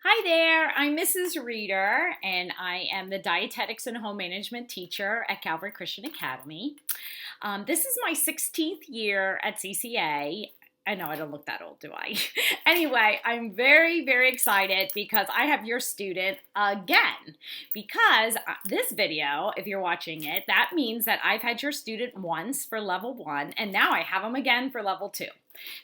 Hi there, I'm Mrs. Reeder, and I am the dietetics and home management teacher at Calvary Christian Academy. This is my 16th year at CCA. I know I don't look that old, do I? Anyway, I'm very, very excited because I have your student again. Because this video, if you're watching it, that means that I've had your student once for level 1, and now I have them again for level 2.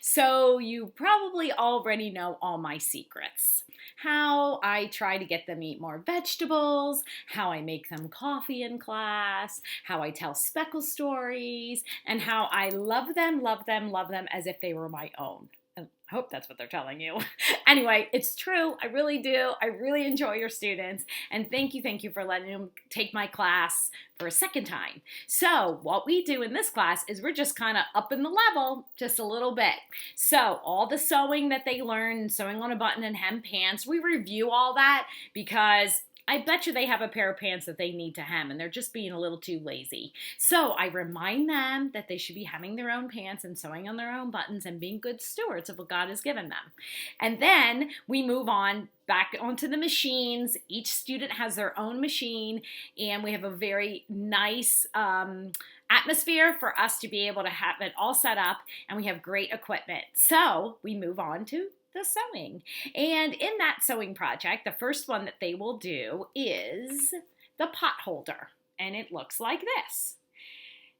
So you probably already know all my secrets. How I try to get them to eat more vegetables, how I make them coffee in class, how I tell speckle stories, and how I love them, love them, love them as if they were my own. I hope that's what they're telling you. Anyway, it's true. I really do. I really enjoy your students. And thank you for letting them take my class for a second time. So what we do in this class is we're just kind of upping the level just a little bit. So all the sewing that they learn, sewing on a button and hem pants, we review all that because I bet you they have a pair of pants that they need to hem and they're just being a little too lazy. So I remind them that they should be hemming their own pants and sewing on their own buttons and being good stewards of what God has given them. And then we move on back onto the machines. Each student has their own machine, and we have a very nice atmosphere for us to be able to have it all set up, and we have great equipment. So we move on to the sewing. And in that sewing project, the first one that they will do is the pot holder. And it looks like this.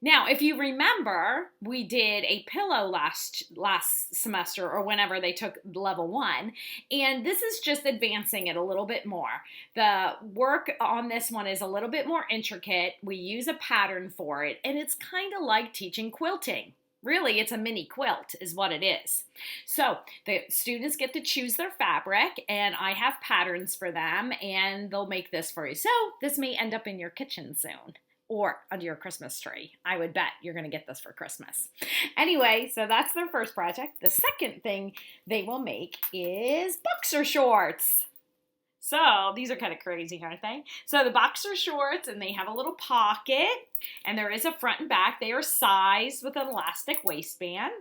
Now, if you remember, we did a pillow last semester or whenever they took level 1, and this is just advancing it a little bit more. The work on this one is a little bit more intricate. We use a pattern for it, and it's kind of like teaching quilting. Really, it's a mini quilt is what it is. So the students get to choose their fabric, and I have patterns for them, and they'll make this for you. So this may end up in your kitchen soon or under your Christmas tree. I would bet you're going to get this for Christmas. Anyway, so that's their first project. The second thing they will make is boxer shorts. So these are kind of crazy, aren't they? So the boxer shorts, and they have a little pocket, and there is a front and back. They are sized with an elastic waistband.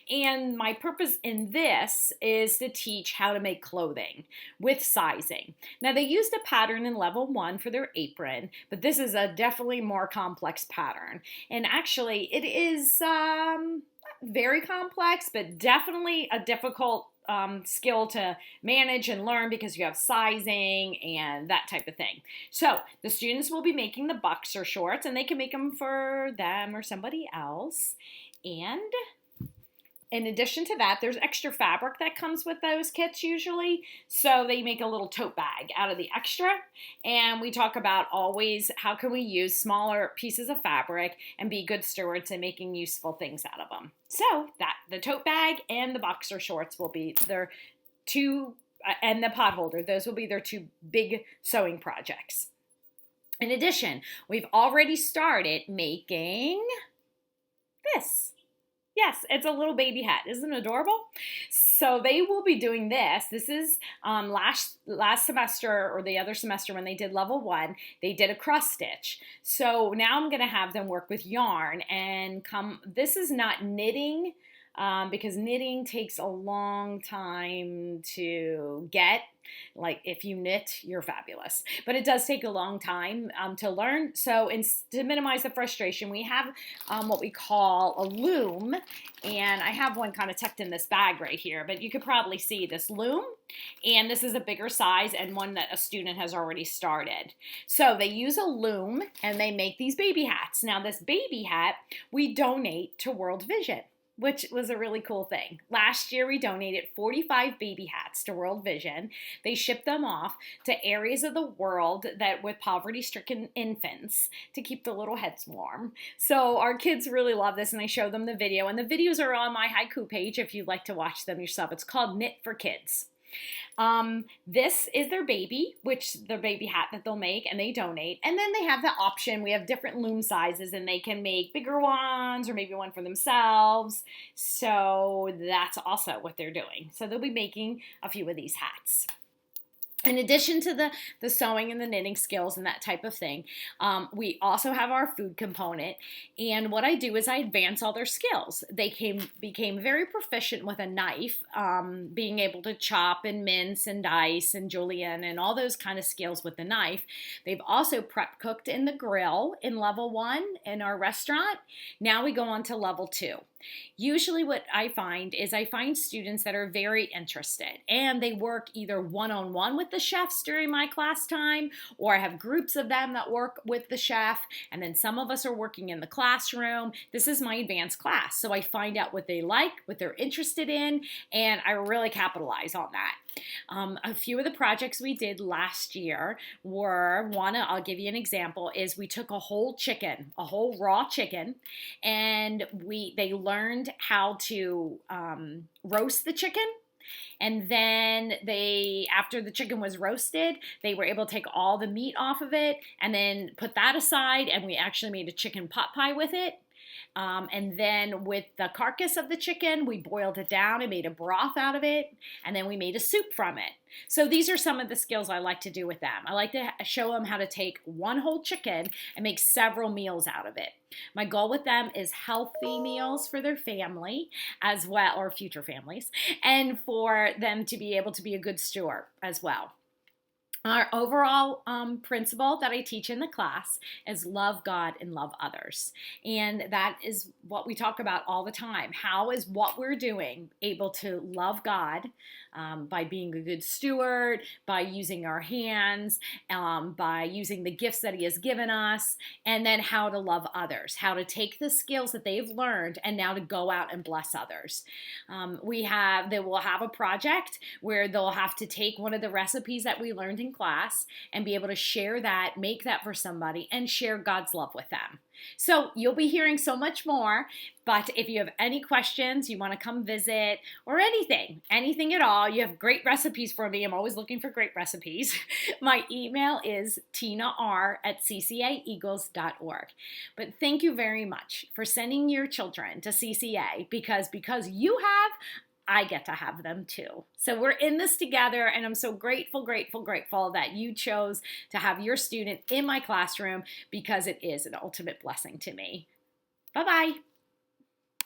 And my purpose in this is to teach how to make clothing with sizing. Now they used a pattern in level 1 for their apron, but this is a definitely more complex pattern. And actually it is very complex, but definitely a difficult skill to manage and learn because you have sizing and that type of thing. So the students will be making the boxer shorts, and they can make them for them or somebody else. And in addition to that, there's extra fabric that comes with those kits usually. So they make a little tote bag out of the extra. And we talk about always how can we use smaller pieces of fabric and be good stewards in making useful things out of them. So that the tote bag and the boxer shorts will be their two, and the pot holder, those will be their two big sewing projects. In addition, we've already started making this. Yes, it's a little baby hat. Isn't it adorable? So they will be doing this. This is last semester or the other semester when they did level 1, they did a cross stitch. So now I'm going to have them work with yarn and this is not knitting because knitting takes a long time to get. Like if you knit, you're fabulous. But it does take a long time to learn. So to minimize the frustration, we have what we call a loom. And I have one kind of tucked in this bag right here. But you could probably see this loom. And this is a bigger size and one that a student has already started. So they use a loom and they make these baby hats. Now this baby hat we donate to World Vision, which was a really cool thing. Last year, we donated 45 baby hats to World Vision. They shipped them off to areas of the world that with poverty-stricken infants to keep the little heads warm. So our kids really love this, and I show them the video. And the videos are on my haiku page if you'd like to watch them yourself. It's called Knit for Kids. This is their baby, their baby hat that they'll make, and they donate. And then they have the option. We have different loom sizes, and they can make bigger ones or maybe one for themselves. So that's also what they're doing. So they'll be making a few of these hats. In addition to the sewing and the knitting skills and that type of thing, we also have our food component. And what I do is I advance all their skills. They became very proficient with a knife, being able to chop and mince and dice and julienne and all those kind of skills with the knife. They've also prep cooked in the grill in level 1 in our restaurant. Now we go on to level 2. Usually what I find is I find students that are very interested and they work either one-on-one with the chefs during my class time, or I have groups of them that work with the chef, and then some of us are working in the classroom. This is my advanced class, so I find out what they like, what they're interested in, and I really capitalize on that. A few of the projects we did last year were, one, I'll give you an example, is we took a whole chicken, a whole raw chicken, and they learned how to roast the chicken. And then after the chicken was roasted, they were able to take all the meat off of it and then put that aside, and we actually made a chicken pot pie with it. And then with the carcass of the chicken, we boiled it down and made a broth out of it, and then we made a soup from it. So these are some of the skills I like to do with them. I like to show them how to take one whole chicken and make several meals out of it. My goal with them is healthy meals for their family as well, or future families, and for them to be able to be a good steward as well. Our overall principle that I teach in the class is love God and love others. And that is what we talk about all the time. How is what we're doing able to love God by being a good steward, by using our hands, by using the gifts that He has given us, and then how to love others, how to take the skills that they've learned and now to go out and bless others. They will have a project where they'll have to take one of the recipes that we learned in class and be able to share that, make that for somebody, and share God's love with them. So you'll be hearing so much more, but if you have any questions, you want to come visit, or anything at all, you have great recipes for me. I'm always looking for great recipes. My email is tinaR@ccaeagles.org. But thank you very much for sending your children to CCA, because you have, I get to have them too. So we're in this together, and I'm so grateful that you chose to have your student in my classroom, because it is an ultimate blessing to me. Bye-bye.